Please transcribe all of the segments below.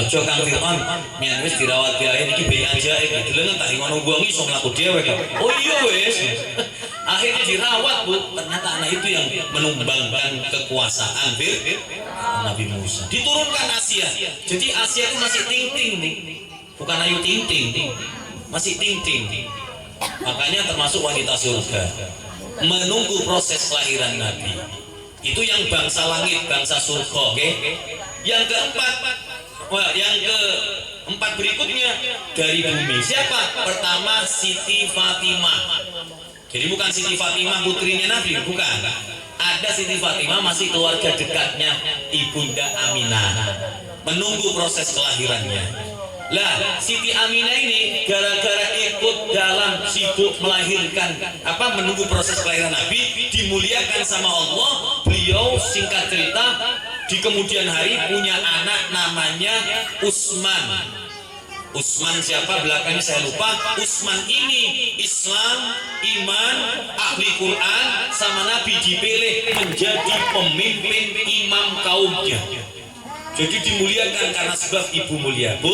Aja Kang Firman, yen wis dirawat biaya iki baik aja iki. Deleng tak ngono wong iso mlaku dhewe kok. Oh iya wis. Akhirnya dirawat Bu, ternyata anak itu yang menumbangkan kekuasaan Nabi Musa. Diturunkan Asia. Jadi Asia itu masih ting-ting nih. Bukan Ayu ting-ting. Masih ting-ting. Makanya termasuk wanita surga. Menunggu proses kelahiran Nabi. Itu yang bangsa langit, bangsa surga, oke? Yang keempat berikutnya dari bumi. Siapa? Pertama Siti Fatimah. Jadi bukan Siti Fatimah putrinya Nabi, bukan. Ada Siti Fatimah masih keluarga dekatnya Ibunda Aminah. Menunggu proses kelahirannya. Lah, Siti Aminah ini gara-gara ikut dalam sibuk melahirkan menunggu proses kelahiran Nabi, dimuliakan sama Allah. Beliau singkat cerita di kemudian hari punya anak namanya Utsman. Utsman siapa belakangnya saya lupa. Utsman ini Islam, iman, ahli Quran sama Nabi, dipilih menjadi pemimpin imam kaumnya. Jadi dimuliakan karena sebab ibu mulia. Bu,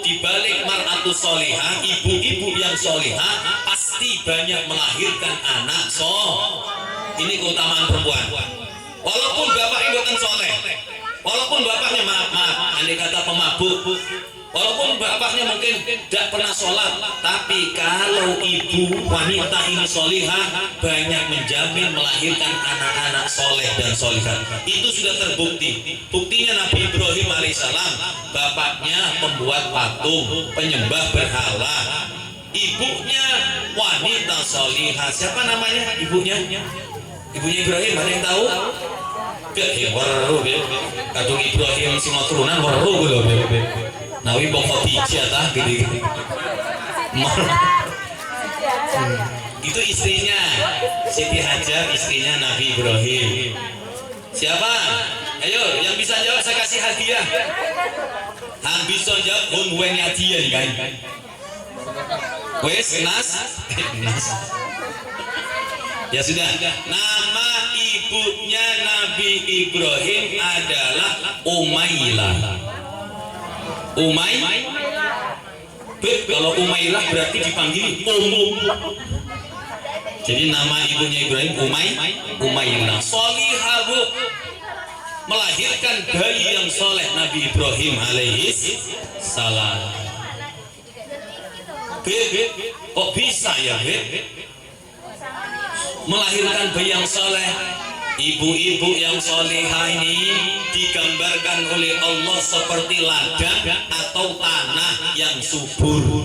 dibalik mar'atus solihah, ibu-ibu yang solihah pasti banyak melahirkan anak Ini keutamaan perempuan. Walaupun bapaknya bukan soleh, walaupun bapaknya maaf, andai kata pemabuk, walaupun bapaknya mungkin tidak pernah sholat, tapi kalau ibu wanita ini solihah, banyak menjamin melahirkan anak-anak soleh dan solihah. Itu sudah terbukti. Buktinya Nabi Ibrahim alaihissalam, bapaknya pembuat patung, penyembah berhala, ibunya wanita solihah. Siapa namanya ibunya? Ibunya Ibrahim, ada yang tahu? Ya, waru be. Kadung Ibrahim sing turunan waru lho be. Nawi pokok biji tah gede. Itu istrinya Siti Hajar, istrinya Nabi Ibrahim. Siapa? Ayo, yang bisa jawab saya kasih hadiah. Yang bisa jawab pun weni hadiah kan. Wes nas. Ya sudah. Nama ibunya Nabi Ibrahim adalah Umaylah. Kalau Umaylah berarti dipanggil Jadi nama ibunya Ibrahim Umaylah. Solihah Bu, melahirkan bayi yang soleh Nabi Ibrahim alaihis salam. Kok bisa ya melahirkan bayi yang soleh? Ibu-ibu yang solehah ini digambarkan oleh Allah seperti ladang atau tanah yang subur.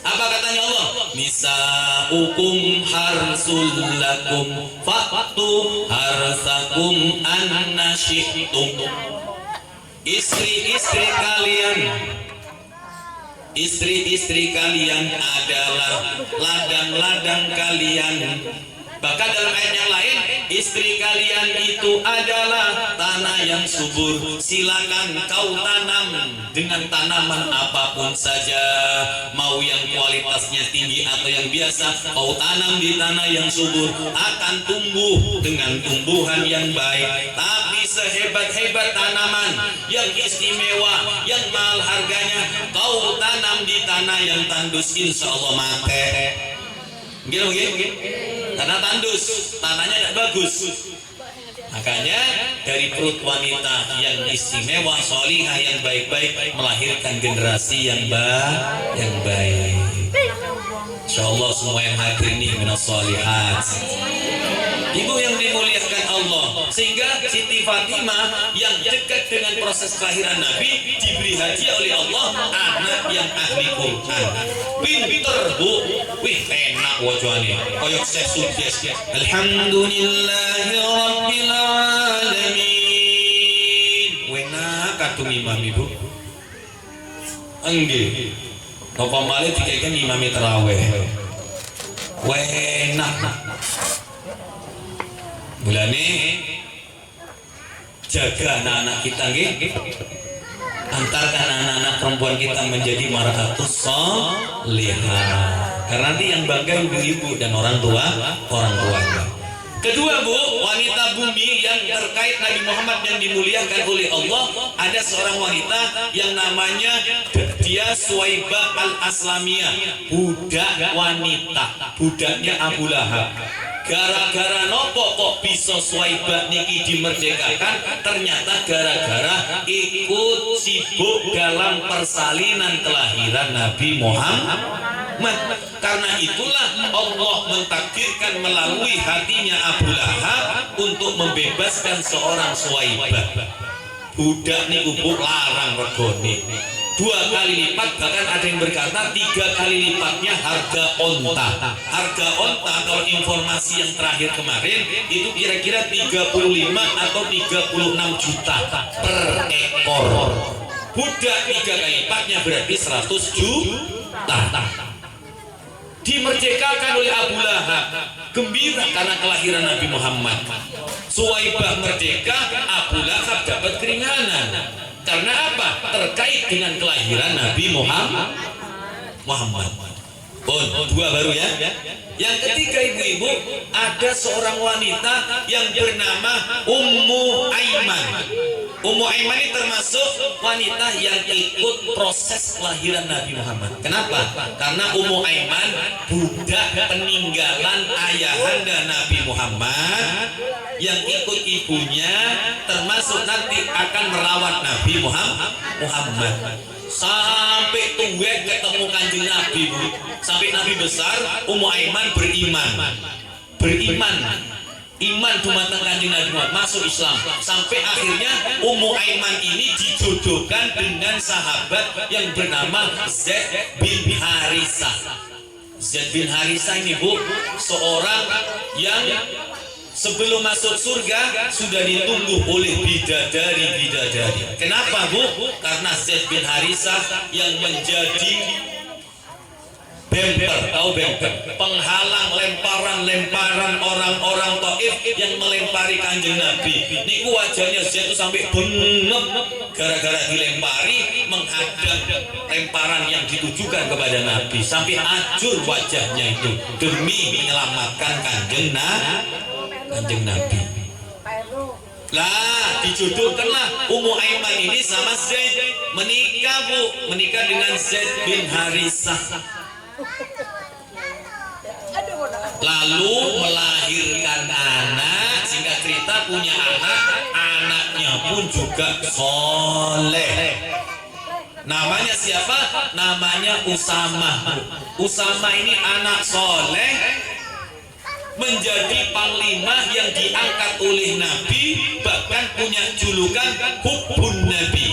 Apa katanya Allah? Nisa'ukum harsul lakum fa'tu harsakum anna syi'tum. Istri-istri kalian adalah ladang-ladang kalian. Bahkan dalam ayat yang lain, istri kalian itu adalah tanah yang subur. Silakan kau tanam dengan tanaman apapun saja, mau yang kualitasnya tinggi atau yang biasa, kau tanam di tanah yang subur akan tumbuh dengan tumbuhan yang baik. Tapi sehebat-hebat tanaman yang istimewa, yang mahal harganya, kau tanam di tanah yang tandus, insya Allah mati. Mungkin karena tandus, tanahnya tidak bagus. Makanya dari perut wanita yang istimewa, solihah, yang baik-baik, melahirkan generasi yang baik. Insya Allah semua yang hadir ini minas solihat. Ibu yang dimuliakan Allah, sehingga Siti Fatimah yang dekat dengan proses kelahiran Nabi diberi hadiah oleh Allah anak yang ahli Quran. Pinter Bu, wih enak wajahnya, koyok sukses. Alhamdulillahi Rabbil Alamin. Wena kadung imam Ibu. Enggih. Bapak Malik dikaikan imami terawih. Wena. Mulane jaga anak-anak kita nggih. Antarkan anak-anak perempuan kita menjadi mar'atus sholihah. Karena nanti yang bangga ibu-ibu dan orang tuanya. Kedua Bu, wanita bumi yang terkait Nabi Muhammad yang dimuliakan oleh Allah, ada seorang wanita yang namanya dia Suwaibah Al-Aslamiyah, budak wanita, budaknya Abu Lahab. Gara-gara nopo kok bisa Suwaibah niki dimerdekakan? Ternyata gara-gara ikut sibuk dalam persalinan kelahiran Nabi Muhammad. Karena itulah Allah mentakdirkan melalui hatinya Abu Lahab untuk membebaskan seorang Suwaibah. Budak niku Bu larang regone 2 kali lipat, bahkan ada yang berkata 3 kali lipatnya harga onta. Harga onta kalau informasi yang terakhir kemarin itu kira-kira 35 atau 36 juta per ekor. Budak 3 kali lipatnya berarti 100 juta. Dimerdekakan oleh Abu Lahab, gembira karena kelahiran Nabi Muhammad. Suwaibah merdeka, Abu Lahab dapat keringanan. Karena apa? Terkait dengan kelahiran Nabi Muhammad. Dua baru ya. Yang ketiga ibu-ibu, ada seorang wanita yang bernama Ummu Aiman. Ummu Aiman ini termasuk wanita yang ikut proses kelahiran Nabi Muhammad. Kenapa? Karena Ummu Aiman budak peninggalan ayahanda Nabi Muhammad yang ikut ibunya, termasuk nanti akan merawat Nabi Muhammad. Sampai tuwek ketemu Kanjeng Nabi Bu. Sampai Nabi besar, Ummu Aiman beriman iman dumateng Kanjeng Nabi Muhammad, masuk Islam. Sampai akhirnya Ummu Aiman ini dijodohkan dengan sahabat yang bernama Zaid bin Harisah. Zaid bin Harisah ini Bu, seorang yang sebelum masuk surga sudah ditunggu oleh bidadari. Kenapa Bu? Karena Zaid bin Harisah yang menjadi bemper, tahu bemper, penghalang lemparan orang-orang Taif yang melempari Kanjeng Nabi. Niku wajahnya Zaid itu sampai bengep gara-gara dilempari, menghadang lemparan yang ditujukan kepada Nabi, sampai hancur wajahnya itu demi menyelamatkan Kanjeng Nabi. Lah dijodohkanlah Ummu Aiman ini sama Zaid, menikah Bu, menikah dengan Zaid bin Harisah. Lalu melahirkan anak, sehingga cerita punya anaknya pun juga soleh. Namanya siapa? Namanya Usama. Usama ini anak soleh, menjadi panglima yang diangkat oleh Nabi, bahkan punya julukan Hubbun Nabi.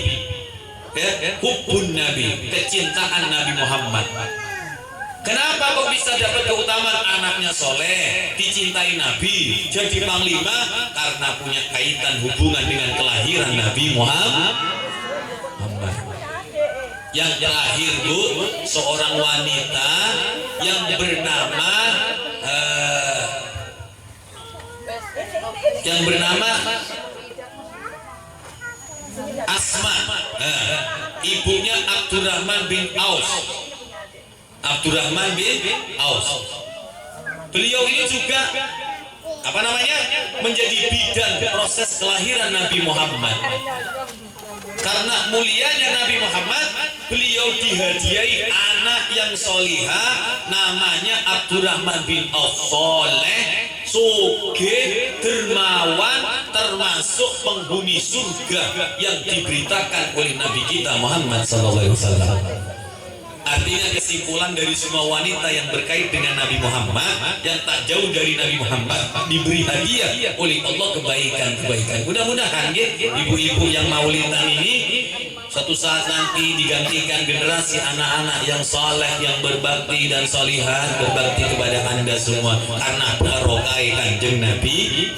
Hubbun Nabi, kecintaan Nabi Muhammad. Kenapa kok bisa dapat keutamaan? Anaknya soleh, dicintai Nabi, jadi panglima? Karena punya kaitan hubungan dengan kelahiran Nabi Muhammad. Yang terakhir Bu, seorang wanita yang bernama Asma. Ibunya Abdurrahman bin Aus. Beliau ini juga menjadi bidan proses kelahiran Nabi Muhammad. Karena mulianya Nabi Muhammad, beliau dihadiahi anak yang solihah, namanya Abdurrahman bin Auf, soleh, sugih, dermawan, termasuk penghuni surga yang diberitakan oleh Nabi kita Muhammad SAW. Artinya kesimpulan dari semua wanita yang berkait dengan Nabi Muhammad, yang tak jauh dari Nabi Muhammad, diberi hadiah oleh Allah kebaikan-kebaikan. Mudah-mudahan ibu-ibu yang maulidan ini suatu saat nanti digantikan generasi anak-anak yang saleh, yang berbakti dan salihah, berbakti kepada Anda semua karena barokah Kanjeng Nabi.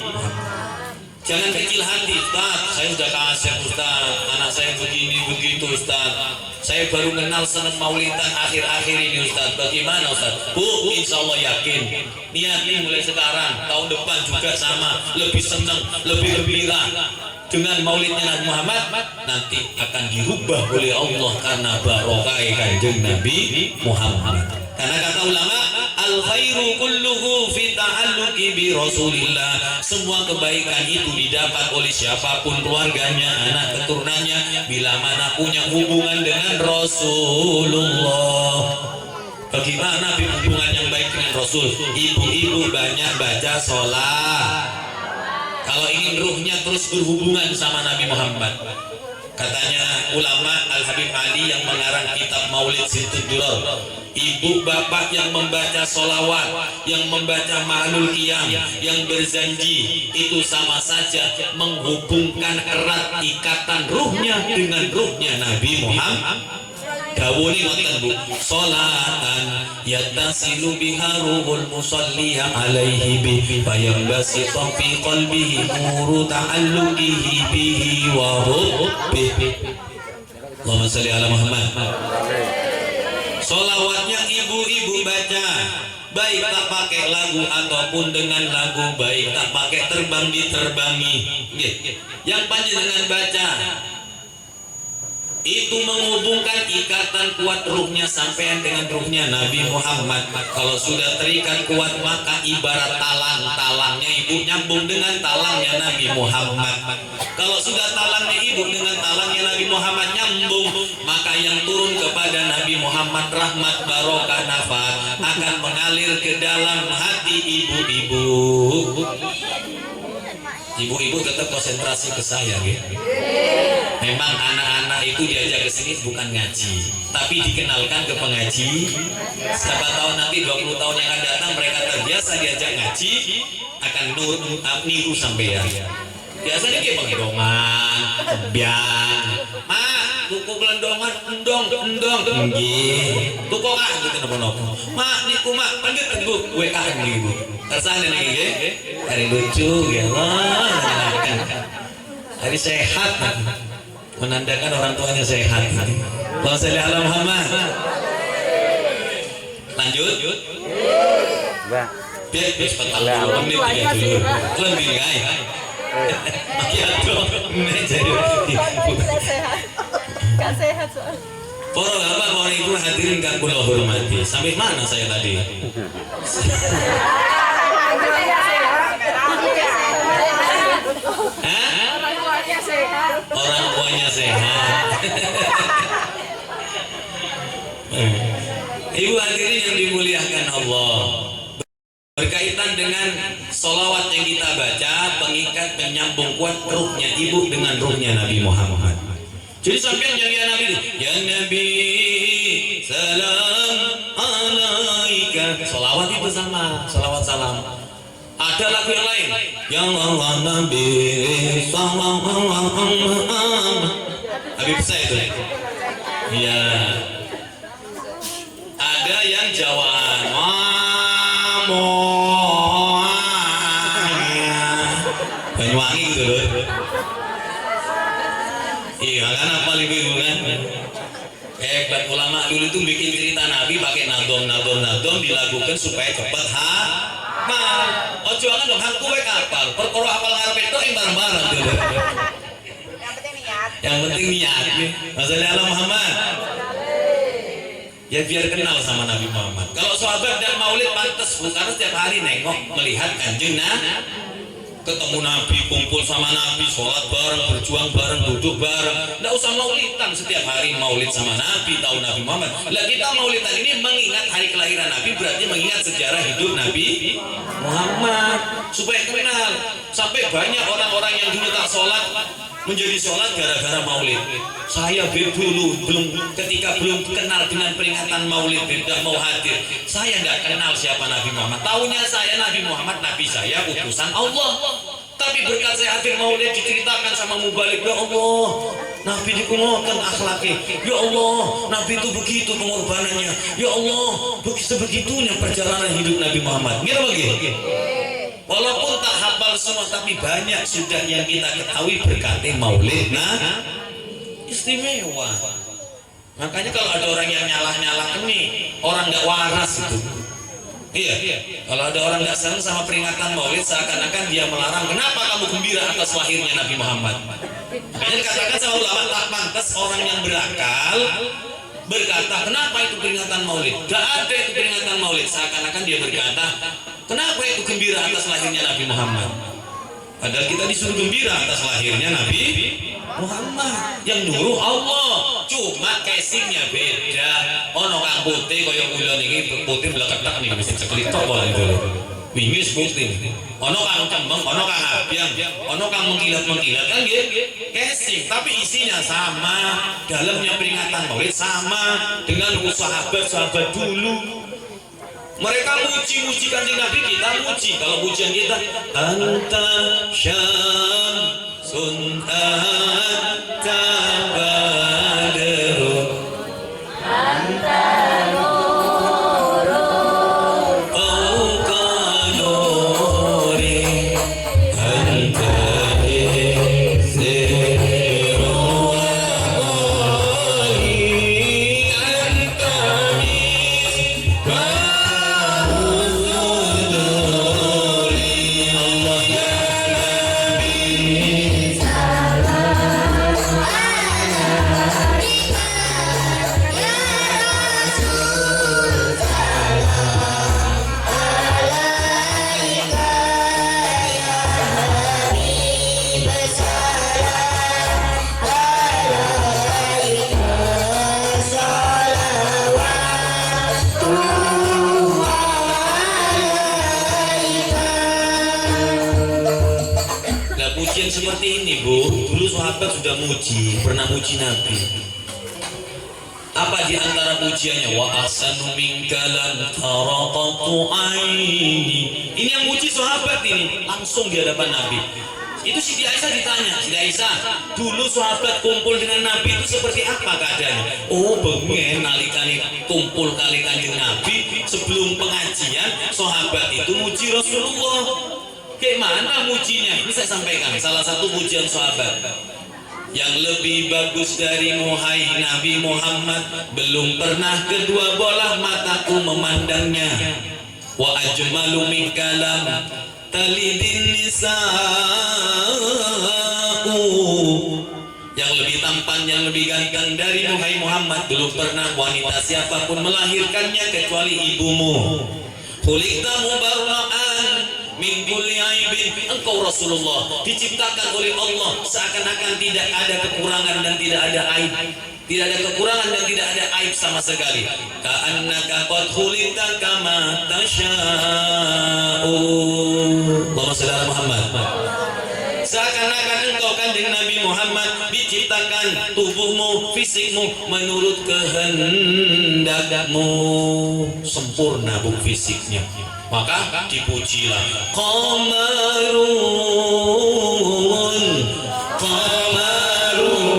Jangan kecil hati, Ustaz, saya sudah kasih Ustaz, anak saya begini begitu Ustaz, saya baru kenal senang maulidan akhir-akhir ini Ustaz. Bagaimana Ustaz? Bu, insya Allah yakin, niati mulai sekarang, tahun depan juga sama, lebih senang, lebih gembira dengan maulidnya Nabi Muhammad, nanti akan dirubah oleh Allah karena barokah Kanjeng Nabi Muhammad. Karena kata ulama, al khairu kulluhu fi ta'alluq ta'alluqi bi Rasulillah. Semua kebaikan itu didapat oleh siapapun keluarganya, anak keturunannya, bila mana punya hubungan dengan Rasulullah. Bagaimana hubungan yang baik dengan Rasul? Ibu-ibu banyak baca sholat. Kalau ingin ruhnya terus berhubungan sama Nabi Muhammad. Katanya ulama Al-Habib Ali yang mengarang kitab Maulid Sintud Duror, ibu bapak yang membaca sholawat, yang membaca Ma'lul Qiyam, yang berjanji, itu sama saja menghubungkan erat ikatan ruhnya dengan ruhnya Nabi Muhammad. Dawuni ngoten Bu, sholatan yattasilu biha ruhul musalli alaihi bi fayambasitu fi qalbihi nuru ta'alluqihi bihi wa hubbihi. Allahumma shalli ala Muhammad. Sholawatnya ibu-ibu baca, baik tak pakai lagu ataupun dengan lagu, baik tak pakai terbang diterbangi. Yang panjenengan baca itu menghubungkan ikatan kuat ruhnya sampean dengan ruhnya Nabi Muhammad. Kalau sudah terikat kuat, maka ibarat talang-talangnya ibu nyambung dengan talangnya Nabi Muhammad. Kalau sudah talangnya ibu dengan talangnya Nabi Muhammad nyambung, maka yang turun kepada Nabi Muhammad rahmat barokah nafat akan mengalir ke dalam hati ibu-ibu. Ibu-ibu tetap konsentrasi ke saya ya. Memang anak-anak itu diajak ke sini bukan ngaji, tapi dikenalkan ke pengaji. Siapa tahu nanti 20 tahun yang akan datang mereka terbiasa diajak ngaji, akan niru sampean. Biasanya kayak pengedongan, biang, mak, tuku kelendongan, endong, nggih, tuku kak, gitu nopo-nopo. Mak, niku mak, pandit bu, WA niku. Tersana nih, nggih, hari lucu, ya Allah, hari sehat, menandakan orang tuanya sehat. Allahumma shalli ala Muhammad. Lanjut. Biar cepat dulu, menit ya dulu. Lebih guys. Macchiato, Gak sehat soal. Para bapak, para ibu hadirin kang kula hormati. Sampai mana saya tadi? Orang tuanya sehat. Ibu hadirin yang dimuliakan Allah, berkaitan dengan sholawat yang kita baca, pengikat penyambung kuat ruhnya ibu dengan ruhnya Nabi Muhammad. Jadi sampai yang ya Nabi, ya Nabi salam alaika, sholawat itu sama, sholawat salam. Ada lagu yang lain, yang Allah Nabi salam Habib saya itu. Iya. Ada yang Jawaan, Banyuwangi gitu loh. Iya kan, apa lebih kan? Hebat ulama dulu itu bikin cerita Nabi pakai nadom dilakukan supaya cepat hafal. Oh jangan dong, hang kue kapal. Perkara hafal ngarepe tok bareng-bareng dulu. Yang penting niat. Masalah Allah Muhammad. Ya biar kenal sama Nabi Muhammad. Kalau sahabat dan maulid pantas, karena setiap hari nengok melihat kanjeng ketemu Nabi, kumpul sama Nabi, sholat bareng, berjuang bareng, duduk bareng. Nggak usah maulidan setiap hari maulid sama Nabi, tahu Nabi Muhammad. Lah kita maulidan ini mengingat hari kelahiran Nabi, berarti mengingat sejarah hidup Nabi Muhammad supaya kenal. Sampai banyak orang-orang yang dulu tak sholat menjadi sholat gara-gara maulid. Saya dulu ketika belum kenal dengan peringatan maulid, tidak mau hadir. Saya tidak kenal siapa Nabi Muhammad. Taunya saya Nabi Muhammad, Nabi saya utusan Allah. Tapi berkat saya hadir maulid diceritakan sama mubalik, ya Allah, Nabi dikumohkan akhlaknya. Ya Allah, Nabi itu begitu pengorbanannya. Ya Allah, sebegitunya perjalanan hidup Nabi Muhammad. Gitu begitu. Walaupun tak hafal semua, tapi banyak sudah yang kita ketahui berkat maulid. Nah, istimewa. Makanya kalau ada orang yang nyalah-nyalah ini, orang nggak waras itu. Iya. Kalau ada orang nggak senang sama peringatan maulid, seakan-akan dia melarang. Kenapa kamu gembira atas lahirnya Nabi Muhammad? Makanya dikatakan sama ulama, tak pantas orang yang berakal berkata, kenapa itu peringatan maulid? Gak ada itu peringatan maulid. Seakan-akan dia berkata, Kenapa itu gembira atas lahirnya Nabi Muhammad? Padahal kita disuruh gembira atas lahirnya Nabi Muhammad yang nuruh Allah. Cuma casingnya beda. Ono kang putih kaya kula niki putih bleketek nih mesti ceklitok wae itu. Wingi putih. Ono kang cembeng, ono kang abang, ono kang mengkilat-mengkilat kan nggih. Casing tapi isinya sama. Dalamnya peringatan Maulid sama dengan sahabat-sahabat dulu. Mereka muji Kanjeng Nabi, kita muji. Kalau pujian kita anta syamsun anta badrun anta nurun fawqa nuri anta sirrun anta misbah. Pujian seperti ini Bu, dulu sahabat sudah muji, pernah muji Nabi. Apa di antara pujiannya? Wa ahsanu minka lam taraqatu aini. Ini yang muji sahabat ini langsung di hadapan Nabi. Itu Siti Aisyah ditanya, Siti Aisyah, dulu sahabat kumpul dengan Nabi itu seperti apa keadaannya? Oh, bengen nalikane kumpul kali Kanjeng Nabi sebelum pengajian, sahabat itu muji Rasulullah. Gimana mujinya? Ini saya sampaikan salah satu pujian sahabat. Yang lebih bagus darimu hai Nabi Muhammad, belum pernah kedua bola mataku memandangnya. Wa ajmalu min kalam talidin nisa'u. Yang lebih tampan, yang lebih ganteng dari Hai Muhammad, belum pernah wanita siapapun melahirkannya kecuali ibumu. Khuliqta mubarra'an min kulli aibin. Engkau Rasulullah diciptakan oleh Allah seakan-akan tidak ada kekurangan dan tidak ada aib. Tidak ada kekurangan dan tidak ada aib sama sekali. Ka'annaka qad khuliqta kama tasha'u. Allahumma shalli ala Muhammad. Seakan-akan engkau Kanjeng Nabi Muhammad diciptakan tubuhmu, fisikmu menurut kehendakmu. Sempurna bu fisiknya. Maka dipujilah Qamarun Qamarun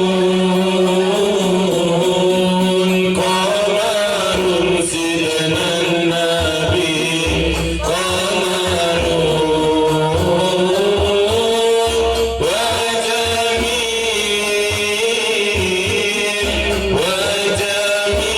Qamarun sidnan Nabi Qamarun wa jamil wa jamil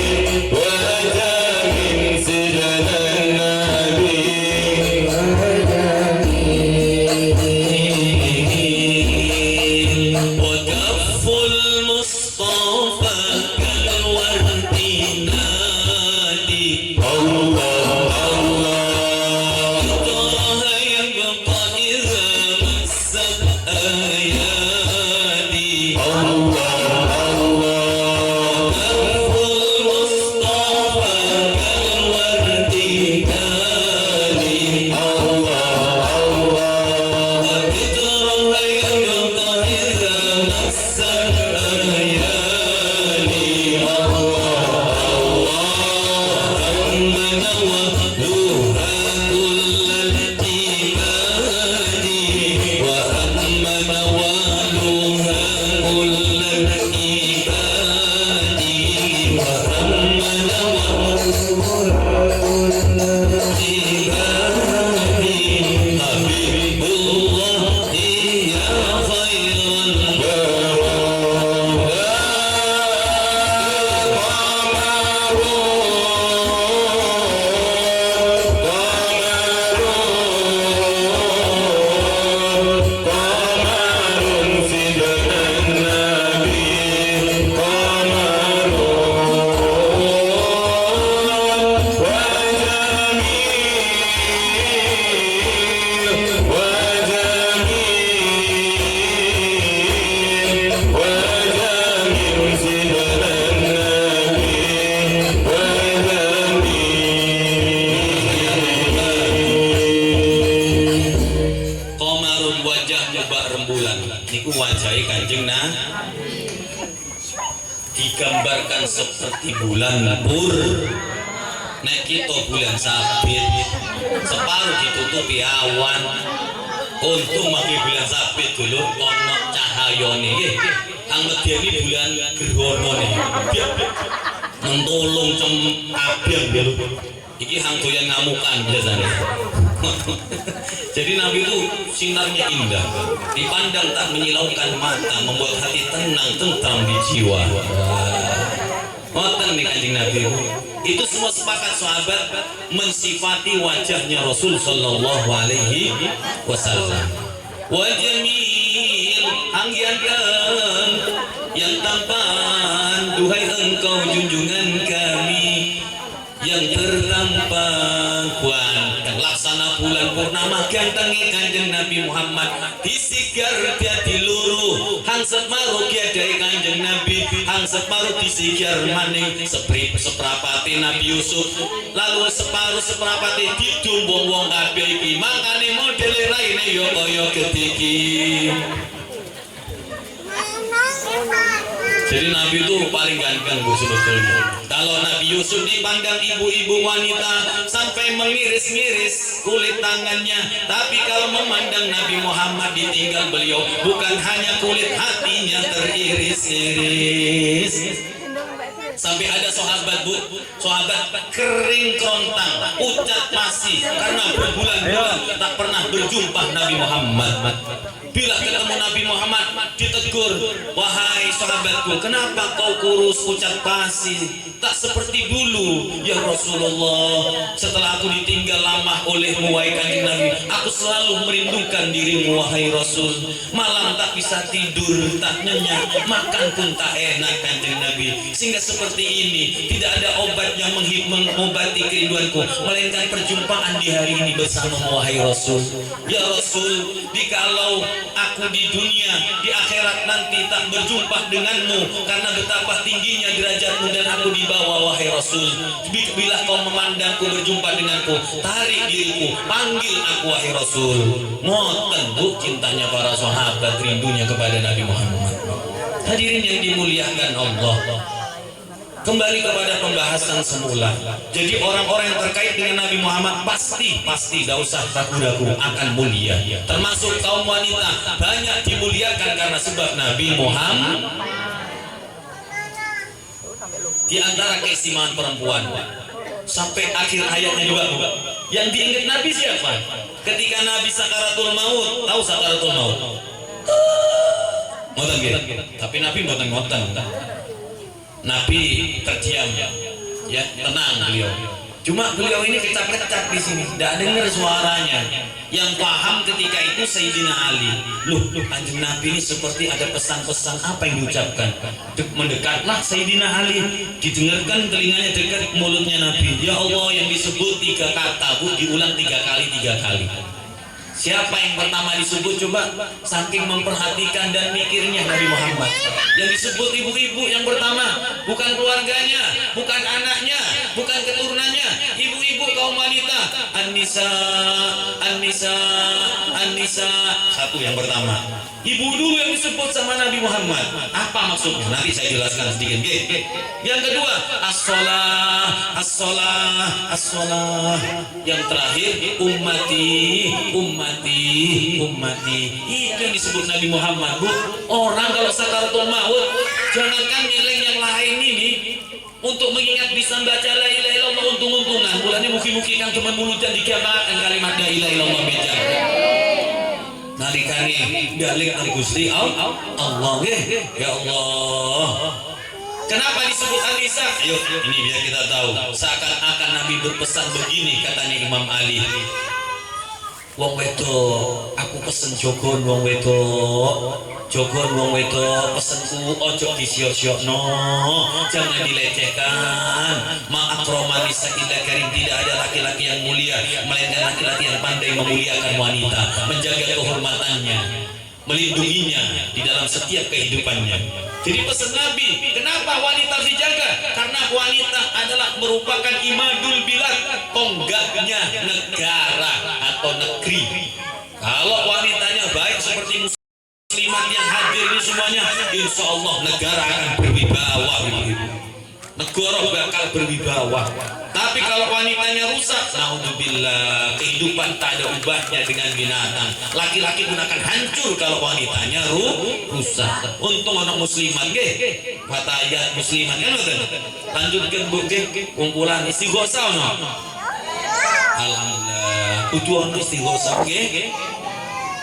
wa mewajahi Kanjeng Nabi, digambarkan seperti bulan pur. Nek kita bulan sabit separuh ditutupi awan. Untung maki bulan sabit dulu ono cahayane nggih. Angmedeni bulan gerhana niki. Mentolong cem abang dulu. Iki hang doyan ngamukan biasanya. Jadi Nabi itu sinarnya indah, dipandang tak menyilaukan mata, membuat hati tenang, tentram di jiwa. Ngoten nih Kanjeng Nabi. Itu semua sepakat sahabat mensifati wajahnya Rasul sallallahu alaihi wasallam. Wa jamil anggian yang tampan, duhai engkau junjungan kami yang tertampan, ganteng laksana bulan purnama, gantengi Kanjeng Nabi Muhammad disigar dadi loro, hang separo kiadai Kanjeng Nabi, hang separo disigar maning seprapate Nabi Yusuf, lalu seprapate didum wong-wong kabeh iki, makane modele raine yo kaya getiki. Jadi Nabi itu paling ganteng Bu sebetulnya. Kalau Nabi Yusuf dipandang ibu-ibu wanita sampai mengiris-ngiris kulit tangannya, tapi kalau memandang Nabi Muhammad ditinggal beliau, bukan hanya kulit hatinya teriris-iris. Sampai ada sahabat Bu, sahabat kering kerontang, ucat pasi karena berbulan-bulan tak pernah berjumpa Nabi Muhammad. Bila ketemu Nabi Muhammad ditegur, wahai sahabatku, kenapa kau kurus pucat pasi, tak seperti dulu ya Rasulullah. Setelah aku ditinggal lama olehmu wahai Kanjeng Nabi, aku selalu merindukan dirimu wahai Rasul. Malam tak bisa tidur, tak nyenyak, makan pun tak enak Kanjeng Nabi. Sehingga seperti ini tidak ada obat yang mengobati kerinduanku melainkan perjumpaan di hari ini bersama wahai Rasul. Ya Rasul, jikalau aku di dunia, di akhirat nanti tak berjumpa denganmu karena betapa tingginya derajatmu dan aku di bawah wahai Rasul, bila kau memandangku berjumpa denganku, tarik diriku, panggil aku wahai Rasul. Ngoten Bu cintanya para sahabat, rindunya kepada Nabi Muhammad. Hadirin yang dimuliakan Allah, kembali kepada pembahasan semula. Jadi orang-orang yang terkait dengan Nabi Muhammad pasti tidak usah ragu-ragu akan mulia. Termasuk kaum wanita banyak dimuliakan karena sebab Nabi Muhammad. Di antara keistimewaan perempuan sampai akhir ayatnya juga Bu, yang diingat Nabi siapa? Ketika Nabi sakaratul maut, tahu sakaratul maut? Ngoten nggih. Tapi Nabi mboten ngoten. Nabi terdiam, ya tenang beliau. Cuma beliau ini kecap-kecap di sini, tidak dengar suaranya. Yang paham ketika itu Sayyidina Ali. Loh, Kanjeng Nabi ini seperti ada pesan-pesan apa yang diucapkan. Mendekatlah Sayyidina Ali, didengarkan telinganya dekat mulutnya Nabi. Ya Allah, yang disebut 3 kata Bu, diulang 3 kali. Siapa yang pertama disebut coba? Saking memperhatikan dan mikirnya Nabi Muhammad. Yang disebut ibu-ibu yang pertama, bukan keluarganya, bukan anaknya, bukan keturunannya, ibu-ibu kaum wanita. An-nisa. Satu yang pertama. Ibu dulu yang disebut sama Nabi Muhammad. Apa maksudnya? Nanti saya jelaskan sedikit. Yang kedua, as-shalah. Yang terakhir, ummati. Itu yang disebut Nabi Muhammad Bu. Orang kalau sakaratul maut, jangankan nyeling yang lain ini, untuk mengingat bisa baca la ilaha illallah untung-untungan. Bulannya mugi-mugi kang cuma mulutan dikiamakan kalimat la ilaha illallah beja. Nalikane balik dari Gusti Allah nggih. Ya Allah. Kenapa disebut An-Nisa? Ayo ini biar kita tahu. Seakan-akan Nabi berpesan begini, katanya Imam Ali. Wong wedok, aku pesen jogon wong wedok. Pesenku ojo disio-siokno, jangan dilecehkan. Ma'akromani sa'ila karim, tidak ada laki-laki yang mulia melainkan laki-laki yang pandai memuliakan wanita, menjaga kehormatannya, melindunginya di dalam setiap kehidupannya. Jadi pesan Nabi, kenapa wanita dijaga? Karena wanita adalah merupakan imadul bilad, tonggaknya negara atau negeri. Kalau wanitanya baik seperti muslimah muslimat yang hadir ini semuanya, insya Allah negara akan berwibawa, negara bakal berwibawa. Tapi kalau wanitanya rusak, naudzubillah, kehidupan tak ada ubahnya dengan binatang. Laki-laki pun akan hancur kalau wanitanya rusak. Untung anak muslimat, kata ayat muslimat kan betul. Lanjutkan bu, kumpulan istighosah no. Alhamdulillah, kudu ono istighosah,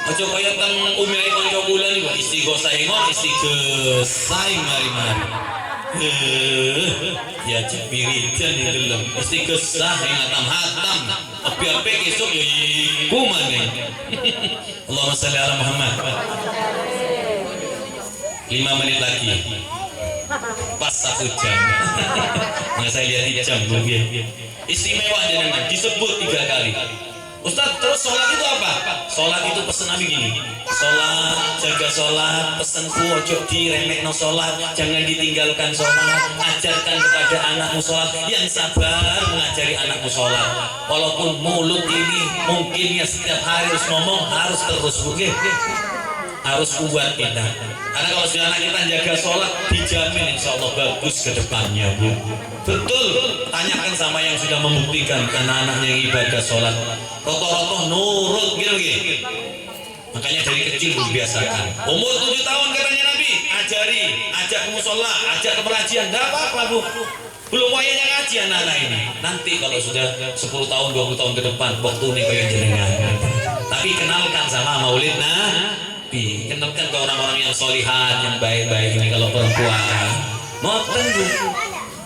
Ojo kaya teng umai kanca kula niku istighosah ngon istighosah mari-mari. Ya cipiritan di dalam istighosah yang hatam-hatam api-api esok ya iku maneh. Allahumma shalli ala Muhammad. 5 menit lagi pas 1 jam. Nah saya lihat di jam istimewa jenengan disebut 3 kali. Ustaz, terus sholat itu apa? Sholat itu pesen Nabi gini, sholat, jaga sholat, pesenku ojo diremekno sholat, jangan ditinggalkan sholat, ajarkan kepada anakmu sholat, yang sabar mengajari anakmu sholat. Walaupun mulut ini mungkin ya setiap hari harus ngomong, harus terus harus kuat kita. Karena kalau sudah anak kita jaga sholat, dijamin insya Allah bagus ke depannya, Bu. Betul, tanyakan sama yang sudah membuktikan anak-anaknya yang ibadah sholat. Roto-roto nurut gitu. Makanya dari kecil dibiasakan. Umur 7 tahun katanya Nabi, ajak ke musola, ajak ke pengajian. Tidak apa-apa, Bu. Belum wayanya ngaji anak-anak ini. Nanti kalau sudah 10 tahun, 20 tahun ke depan, waktu ini kayak jenengan. Tapi kenalkan sama maulid Nabi. Kenalkan ke orang-orang yang solihat, yang baik-baik ini kalau perempuan. Ngoten, Bu.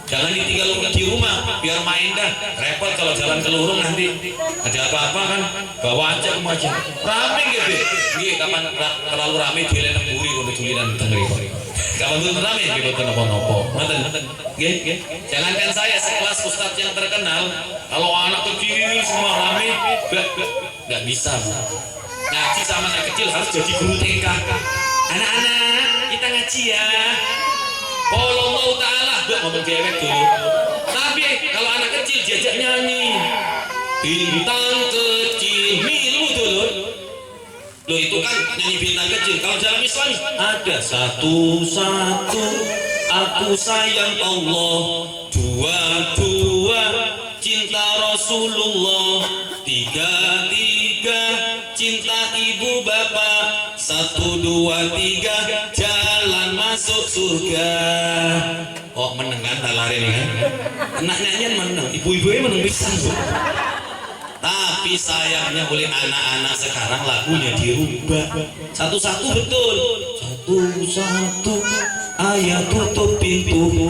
Jangan ditinggal di rumah, biar main dah. Repot kalau jalan ke lurung nanti ada apa-apa kan, bawa aja ke aja. Rame gitu. Kapan terlalu rame jalan buri untuk julinan tengeri. Kapan tuh rame gitu nopo-nopo. Jangankan saya sekelas ustadz yang terkenal, kalau anak kecil semua rame, nggak bisa. Ngaji sama anak kecil harus jadi guru TK. Anak-anak, kita ngaji ya. Kalau Allah Ta'ala ngomong cewek dulu. Tapi kalau anak kecil diajak nyanyi bintang kecil milu dulu. Loh itu kan nyanyi bintang kecil. Kalau dalam Islam ada satu-satu aku sayang Allah, dua-dua cinta Rasulullah, tiga-tiga cinta ibu bapak, 1, 2, 3 jalan masuk surga. Oh meneng kan talare ini kan, anak-anaknya meneng, ibu-ibunya meneng pisan, Bu. Tapi sayangnya oleh anak-anak sekarang lagunya dirubah. Satu-satu betul, satu-satu ayah tutup pintu.